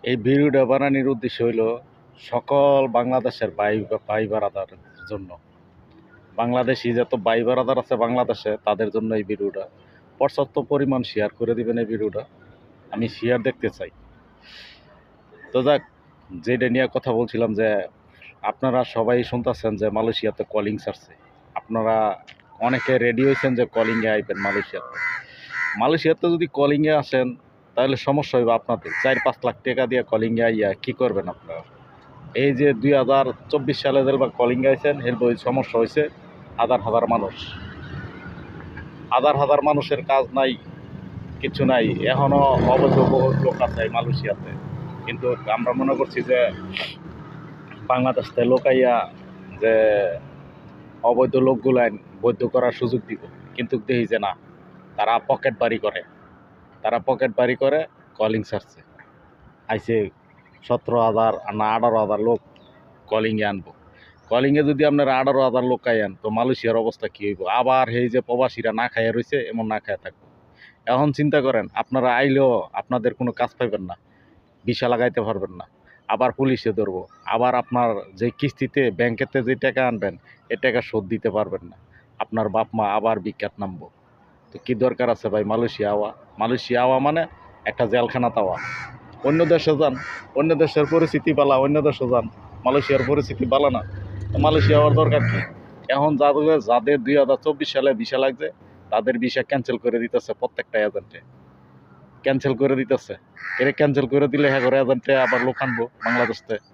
এই ভিডিওটা বানানোর উদ্দেশ্য হইল সকল বাংলাদেশের ভাই বারাদারের জন্য। বাংলাদেশি যত ভাই বারাদার আছে বাংলাদেশে, তাদের জন্য এই ভিডিওটা পর্যাপ্ত পরিমাণ শেয়ার করে দিবেন। এই ভিডিওটা আমি শেয়ার দেখতে চাই। তো যাক, যেটা নিয়ে কথা বলছিলাম যে আপনারা সবাই শুনতেছেন যে মালয়েশিয়াতে কলিং ছাড়ছে। আপনারা অনেকে রেডি হয়েছেন যে কলিংয়ে আইবেন মালয়েশিয়াতে। মালয়েশিয়াতে যদি কলিংয়ে আসেন তাহলে সমস্যা হইবে আপনাদের। 4-5 লাখ টাকা দিয়ে কলিংয়ে আইয়া কী করবেন আপনারা? এই যে 2024 সালে যেবা কলিংয়ে আইছেন, এর বই সমস্যা হয়েছে হাজার হাজার মানুষ। হাজার মানুষের কাজ নাই, কিছু নাই। এখনও অবৈধ বহুত লোক আছে মালয়েশিয়াতে। কিন্তু আমরা মনে করছি যে বাংলাদেশ থেকে লোক আইয়া যে অবৈধ লোকগুলান বৈধ করার সুযোগ দিব, কিন্তু দেখি যে না, তারা পকেট বাড়ি করে কলিং ছাড়ছে। আইসে 17,000 না 18,000 লোক কলিংয়ে আনবো। কলিংয়ে যদি আপনারা 18,000 লোক আইন, তো মালয়েশিয়ার অবস্থা কী হইব? আবার এই যে প্রবাসীরা না খাইয়া রয়েছে, এমন না খাইয়া থাকবো। এখন চিন্তা করেন, আপনারা আইলেও আপনাদের কোনো কাজ পাইবেন না, ভিসা লাগাইতে পারবেন না, আবার পুলিশে ধরবো, আবার আপনার যে কিস্তিতে ব্যাংকেতে যে টাকা আনবেন এ টাকা শোধ দিতে পারবেন না, আপনার বাপ মা আবার বিখ্যাত নামবো। তো কী দরকার আছে ভাই মালয়েশিয়া আওয়া মানে একটা জেলখানা তাওয়া। অন্য দেশে যান, অন্য দেশের পরিস্থিতি বালা, অন্য দেশে যান, মালয়েশিয়ার পরিস্থিতি বালা না। তো মালয়েশিয়া হওয়ার দরকার কী? এখন যাদের 2024 সালে ভিসা লাগছে, তাদের ভিসা ক্যান্সেল করে দিতেছে প্রত্যেকটা এজেন্টে, ক্যান্সেল করে দিতেছে। এটা ক্যান্সেল করে দিলে হ্যাঁ করে এজেন্টে আবার লোক আনবো বাংলাদেশ থেকে।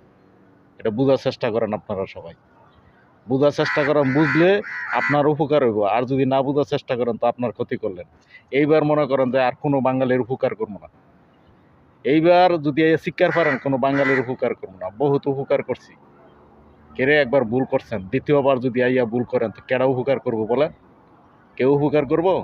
এটা বোঝার চেষ্টা করেন আপনারা সবাই, বোঝার চেষ্টা করেন। বুঝলে আপনার উপকার হইব, আর যদি না বোঝার চেষ্টা করেন তো আপনার ক্ষতি করলেন। এইবার মনে করেন যে আর কোনো বাঙালির উপকার করবো না। এইবার যদি শিক্ষার পারেন, কোনো বাঙালির উপকার করবো না। বহুত উপকার করছি, কেড়ে একবার ভুল করছেন, দ্বিতীয়বার যদি আইয়া ভুল করেন তো কেডা উপকার করবো বলেন? কেউ উপকার করবো?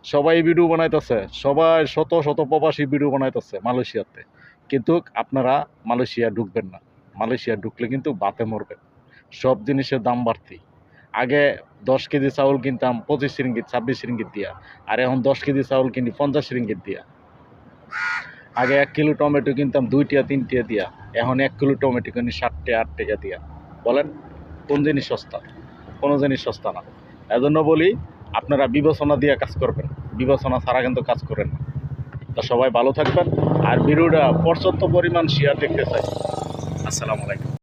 সবাই ভিডিও বানাইতেছে, সবাই শত শত প্রবাসী ভিডিও বানাইতেছে মালয়েশিয়াতে, কিন্তু আপনারা মালয়েশিয়া ঢুকবেন না। মালয়েশিয়া ঢুকলে কিন্তু বাতে মরবেন। সব জিনিসের দাম বাড়তি। আগে 10 কেজি চাউল কিনতাম 25 রিঙ্গিত 26 রিঙ্গিত দিয়া, আর এখন 10 কেজি চাউল কিনি 50 রিঙ্গিত দিয়া। আগে 1 কিলো টমেটো কিনতাম 2 টাকা 3 টাকা দিয়া, এখন 1 কিলো টমেটো কিনি 7 টাকা 8 টাকা দিয়া। বলেন কোন জিনিস সস্তা? কোনো জিনিস সস্তা না। এজন্য বলি, আপনারা বিবেচনা দিয়ে কাজ করবেন, বিবেচনা ছাড়া কিন্তু কাজ করেন না। তা সবাই ভালো থাকবেন, আর ভিডিওটা পর্যাপ্ত পরিমাণ শেয়ার দেখতে চাই। আসসালামু আলাইকুম।